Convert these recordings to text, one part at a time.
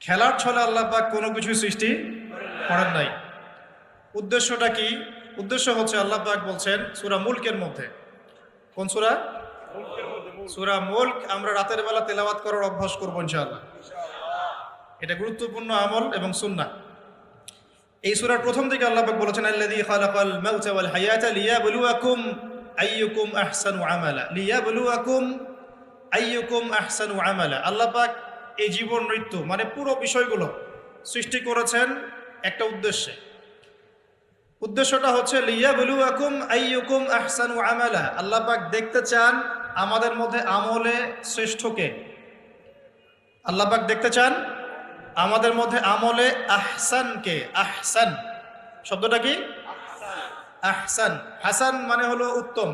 খেলার ছলে আল্লাহ পাক কোনো কিছু সৃষ্টি করেন নাই। উদ্দেশ্যটা কি? উদ্দেশ্য হচ্ছে আল্লাহ পাক বলছেন সূরা মুলকের মধ্যে। কোন সূরা? সূরা মুলক। আমরা রাতের বেলা তেলাওয়াত করার অভ্যাস করবো ইনশাআল্লাহ। এটা গুরুত্বপূর্ণ আমল এবং সুন্নাহ। এই সূরার প্রথম দিকে আল্লাহ পাক বলেছেন আল্লাযী খালাকাল মাউতা ওয়াল হায়াতা লিয়াবলুয়াকুম আইয়ুকুম আহসানু আমালা। লিয়াবলুয়াকুম আইয়ুকুম আহসানু আমালা। আল্লাহ পাক এই জীবন মৃত্যু মানে পুরো বিষয়গুলো সৃষ্টি করেছেন একটা উদ্দেশ্যে। উদ্দেশ্যটা হচ্ছে লিয়াবলুয়াকুম আইয়ুকুম আহসানু আমালা। আল্লাহ পাক দেখতে চান আমাদের মধ্যে আমলে শ্রেষ্ঠকে। আল্লাহ পাক দেখতে চান আমাদের মধ্যে আমলে আহসানকে। আহসান শব্দটা কি? আহসান। হাসান মানে হলো উত্তম,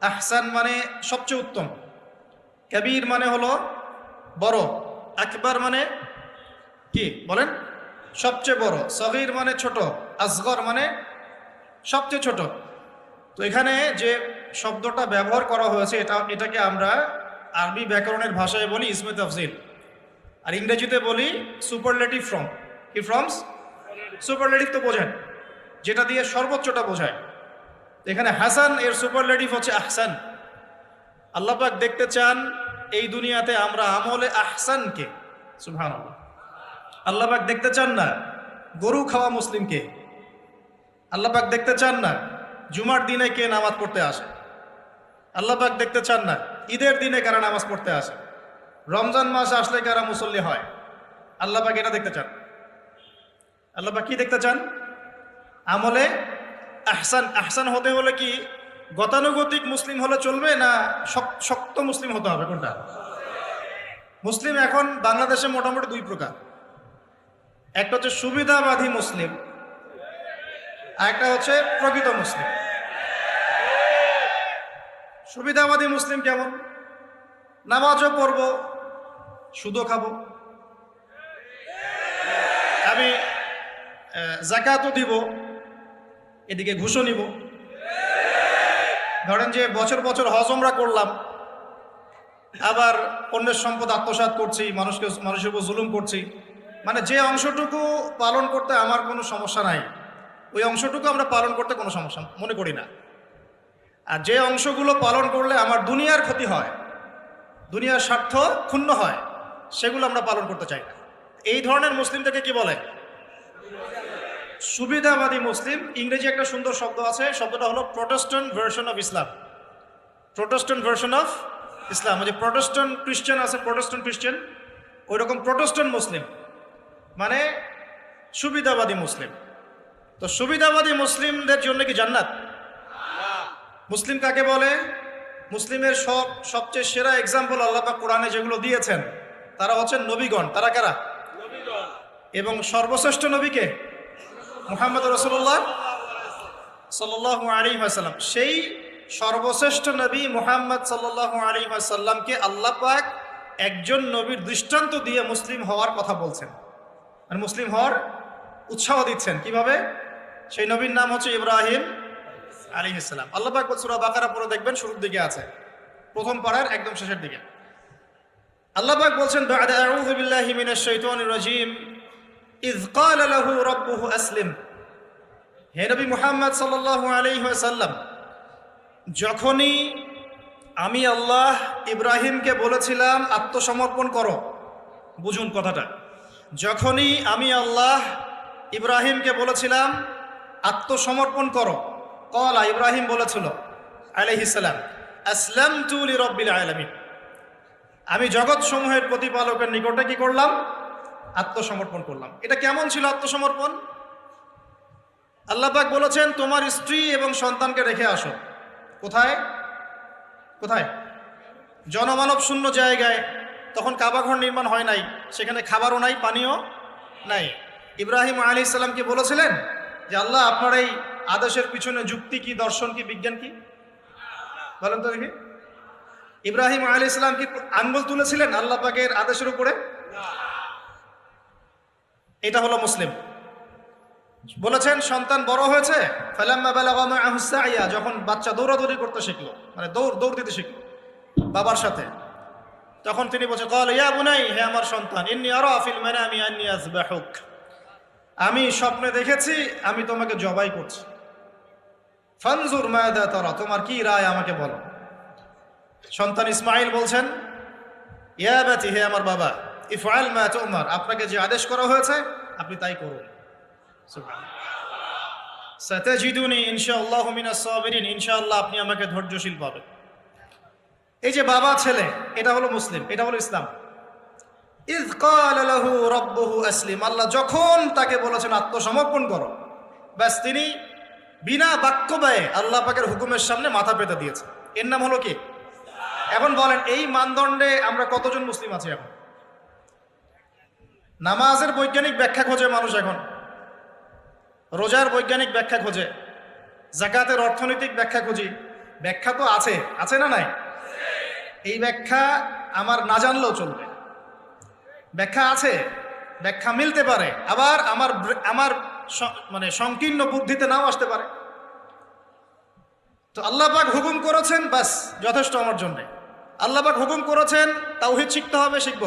আহসান মানে সবচেয়ে উত্তম, কবির মানে হলো বড়, আকবার মানে কি বলেন? সবচেয়ে বড়, সগীর মানে ছোট, আসগর মানে সবচেয়ে ছোট। তো এখানে যে শব্দটা ব্যবহার করা হয়েছে এটাকে আমরা আরবি ব্যাকরণের ভাষায় বলি ইসমে তাফজিল, আর ইংরেজিতে বলি সুপারলেটিভ ফর্ম। কি ফর্মস? সুপারলেটিভ তো বোঝেন, যেটা দিয়ে সর্বোচ্চটা বোঝায়। এখানে হাসান এর সুপারলেটিভ হচ্ছে আহসান। আল্লাহ পাক দেখতে চান এই দুনিয়াতে আমরা আমলে আহসানকে। সুবহানাল্লাহ। আল্লাহ পাক দেখতে চান না গরু খাওয়া মুসলিমকে। আল্লাহ পাক দেখতে চান না জুমার দিনে কে নামাজ পড়তে আসে। আল্লাহ পাক দেখতে চান না ঈদের দিনে কারা নামাজ পড়তে আসে, রমজান মাস আসলে কারা মুসল্লি হয়। আল্লাহ পাক এটা দেখতে চান। আল্লাহ পাক কি দেখতে চান? আমলে আহসান। আহসান হতে হলে কি গতানুগতিক মুসলিম হলে চলবে না শক্ত মুসলিম হতে হবে? কোনটা? মুসলিম এখন বাংলাদেশে মোটামুটি দুই প্রকার। একটা হচ্ছে সুবিধাবাদী মুসলিম, আর একটা হচ্ছে প্রকৃত মুসলিম। সুবিধাবাদী মুসলিম কেমন? নামাজও পড়বো, সুদও খাবো, আমি যাকাতও দিব, এদিকে ঘুষও নিব। ধরেন যে বছর বছর হজ উমরা করলাম, আবার অন্যের সম্পদ আত্মসাৎ করছি, মানুষের উপর জুলুম করছি। মানে যে অংশটুকু পালন করতে আমার কোনো সমস্যা নাই, ওই অংশটুকু আমরা পালন করতে কোনো সমস্যা মনে করি না। আর যে অংশগুলো পালন করলে আমার দুনিয়ার ক্ষতি হয়, দুনিয়ার স্বার্থ ক্ষুণ্ণ হয়, সেগুলো আমরা পালন করতে চাই না। এই ধরনের মুসলিমটাকে কি বলে? সুবিধাবাদী মুসলিম। ইংরেজি একটা সুন্দর শব্দ আছে, শব্দটা হলো Protestant version of Islam. Protestant version of Islam, যে প্রটেস্ট্যান্ট খ্রিস্টান আছে, প্রটেস্ট্যান্ট খ্রিস্টান, ওই রকম প্রটেস্ট্যান্ট মুসলিম মানে সুবিধাবাদী মুসলিম। তো সুবিধাবাদী মুসলিমদের জন্য কি জান্নাত? মুসলিম কাকে বলে? মুসলিমের সবচেয়ে সেরা এক্সাম্পল আল্লাহ পাক কোরআনে যেগুলো দিয়েছেন তারা হচ্ছেন নবীগণ। তারা কারা? এবং সর্বশ্রেষ্ঠ নবীকে মুহাম্মদ রাসূলুল্লাহ সাল্লাল্লাহু আলাইহি ওয়াসাল্লাম। সেই সর্বশ্রেষ্ঠ নবী মুহাম্মদ সাল্লাল্লাহু আলাইহি ওয়াসাল্লামকে আল্লাহ পাক একজন নবীর দৃষ্টান্ত দিয়ে মুসলিম হওয়ার কথা বলছেন, মানে মুসলিম হওয়ার উৎসাহ দিচ্ছেন। কিভাবে? সেই নবীর নাম হচ্ছে ইব্রাহিম আলাইহিস সালাম। আল্লাহ পাক সূরা বাকারা পড়ে দেখবেন, শুরুর দিকে আছে, প্রথম পারার একদম শেষের দিকে। আল্লাহ পাক বলছেন বা'দা আউযু বিল্লাহি মিনাশ শাইতানির রাজীম ইয ক্বালা লাহু রাব্বুহু আসলিম। হে নবী মুহাম্মদ সাল্লাল্লাহু আলাইহি ওয়াসাল্লাম, যখনই আমি আল্লাহ ইব্রাহিমকে বলেছিলাম আত্মসমর্পণ করো, বুঝুন কথাটা, যখনই আমি আল্লাহ ইব্রাহিমকে বলেছিলাম আত্মসমর্পণ করো, ক্বালা ইব্রাহিম বলেছিল আলাইহিস সালাম আসলামতু লিরাব্বিল আলামিন, আমি জগৎ সমূহের প্রতিপালকের নিকটে কি করলাম? আত্মসমর্পণ করলাম। এটা কেমন ছিল আত্মসমর্পণ? আল্লাহ পাক বলেছেন তোমার স্ত্রী এবং সন্তানকে রেখে আসো। কোথায়? কোথায়? জনমানব শূন্য জায়গায়। তখন কাবাঘর নির্মাণ হয় নাই, সেখানে খাবারও নাই, পানিও নাই। ইব্রাহিম আলাইহিস সালাম কি বলেছিলেন যে আল্লাহ আপনার এই আদেশের পিছনে যুক্তি কি, দর্শন কি, বিজ্ঞান কি? বলেন তো দেখি। ইব্রাহিম আলাইহিস সালাম কি আঙ্গুল তুলেছিলেন আল্লাহ পাকের আদেশের উপরে? এটা হলো মুসলিম। বলেছেন সন্তান বড় হয়েছে, ফালাম্মা বালাগা মাআহু সাইয়া, যখন বাচ্চা দৌড়াদৌড়ি করতে শিখলো, মানে দৌড় দিতে শিখলো বাবার সাথে, তখন তিনি বলছেন ক্বালা ইয়া বুনাই, হে আমার সন্তান, ইন্নী আরা ফিল মানামি আন্নী আযবাহুক, আমি স্বপ্নে দেখেছি আমি তোমাকে জবাই করছি। ফানজুর মাযা তারা, তোমার কি রায় আমাকে বলো। সন্তান ইসমাঈল বলছেন ইয়া আবাতি, হে আমার বাবা, ইফআল মা তু'মার, আপনাকে যে আদেশ করা হয়েছে আপনি তাই করুন। সুবহানাল্লাহ। সাতাজিদুনি ইনশাআল্লাহু মিনাস সাবিরিন, ইনশাআল্লাহ আপনি আমাকে ধৈর্যশীল পাবেন। এই যে বাবা ছেলে, এটা হলো মুসলিম, এটা হলো ইসলাম। ইয ক্বালা লাহু রাব্বুহু আসলিম, আল্লাহ যখন তাকে বলেছেন আত্মসমর্পণ করো, ব্যাস তিনি বিনা বাক্য ব্যয়ে আল্লাহ পাকের হুকুমের সামনে মাথা পেতে দিয়েছে। এর নাম হলো কি? এখন বলেন এই মানদণ্ডে আমরা কতজন মুসলিম আছি এখন? নামাজের বৈজ্ঞানিক ব্যাখ্যা খোঁজে মানুষ এখন, রোজার বৈজ্ঞানিক ব্যাখ্যা খোঁজে, যাকাতের অর্থনৈতিক ব্যাখ্যা খুঁজি। ব্যাখ্যা তো আছে, আছে না নাই? এই ব্যাখ্যা আমার না জানলেও চলবে। ব্যাখ্যা আছে, ব্যাখ্যা মিলতে পারে, আবার আমার মানে সংকীর্ণ বুদ্ধিতে নাও আসতে পারে। তো আল্লাহ পাক হুকুম করেছেন, বাস যথেষ্ট আমার জন্য। আল্লাহ পাক হুকুম করেছেন তাওহীদ শিখতে হবে, শিখব।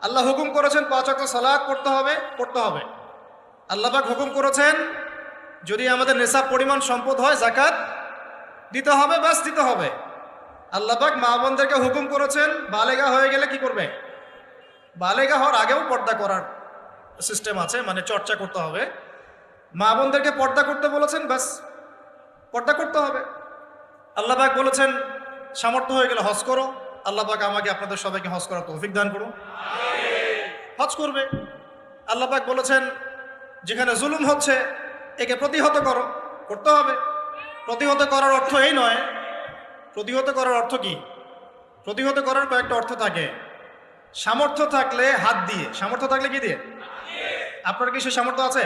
আল্লাহ হুকুম করেছেন 5 ওয়াক্ত সালাত পড়তে হবে, পড়তে হবে। আল্লাহ পাক হুকুম করেছেন যদি আমাদের নেশাব পরিমাণ সম্পদ হয় যাকাত দিতে হবে, বাস দিতে হবে। আল্লাহ পাক মা বোনদেরকে হুকুম করেছেন বালেগা হয়ে গেলে কি করবে? বালেগা হওয়ার আগেও পর্দা করার সিস্টেম আছে, মানে চর্চা করতে হবে। মা বোনদেরকে পর্দা করতে বলেছেন, বাস পর্দা করতে হবে। আল্লাহ পাক বলেছেন সামর্থ্য হয়ে গেলে হজ করো। আল্লাহ পাক আমাকে আপনাদের সবাইকে হজ করার তৌফিক দান করুন, হজ করবে। আল্লাহ পাক বলেছেন যেখানে জুলুম হচ্ছে একে প্রতিহত করো, করতে হবে। প্রতিহত করার অর্থ এই নয়। প্রতিহত করার অর্থ কি? প্রতিহত করার কয়েকটা অর্থ থাকে। সামর্থ্য থাকলে হাত দিয়ে, সামর্থ্য থাকলে কি দিয়ে? আপনার কি সে সামর্থ্য আছে?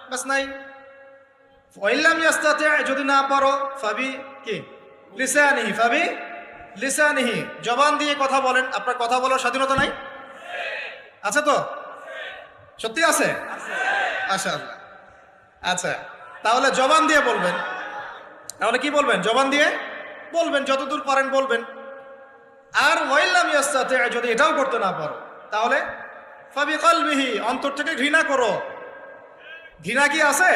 বাস নাই। ওয়াইল্লাম ইয়াস্তাতি, যদি না পারো ফাবি কি লিসানিহি, ফাবি লিসানিহি, জবান দিয়ে কথা বলেন। আপনার কথা বলার স্বাধীনতা নাই? আছে তো? সত্যি আছে? মাশাআল্লাহ। আচ্ছা, তাহলে জবান দিয়ে বলবেন। তাহলে কি বলবেন? জবান দিয়ে বলবেন, যতদূর পারেন বলবেন। আর ওয়াইল্লাম ইয়াস্তাতি, যদি এটাও করতে না পারো তাহলে ফাবি কলবিহি, অন্তর থেকে ঘৃণা করো। ঘৃণা কি আছে?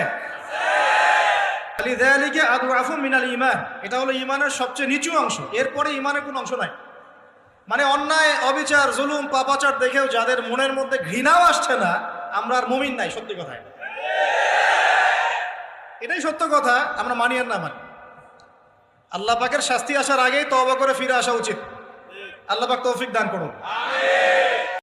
লিযালিকা আদআফু মিনাল ঈমান, এটা হলো ঈমানের সবচেয়ে নিচু অংশ। এরপরে ঈমানের কোনো অংশ নাই। মানে অন্যায়, অবিচার, জুলুম, পাপাচার দেখেও যাদের মনের মধ্যে ঘৃণাও আসছে না, আমরা আর মুমিন নাই। সত্যি কথা, এটাই সত্য কথা। আমরা মানি আর না মানি, আল্লাহ পাকের শাস্তি আসার আগেই তওবা করে ফিরে আসা উচিত। আল্লাহ পাক তৌফিক দান করুন।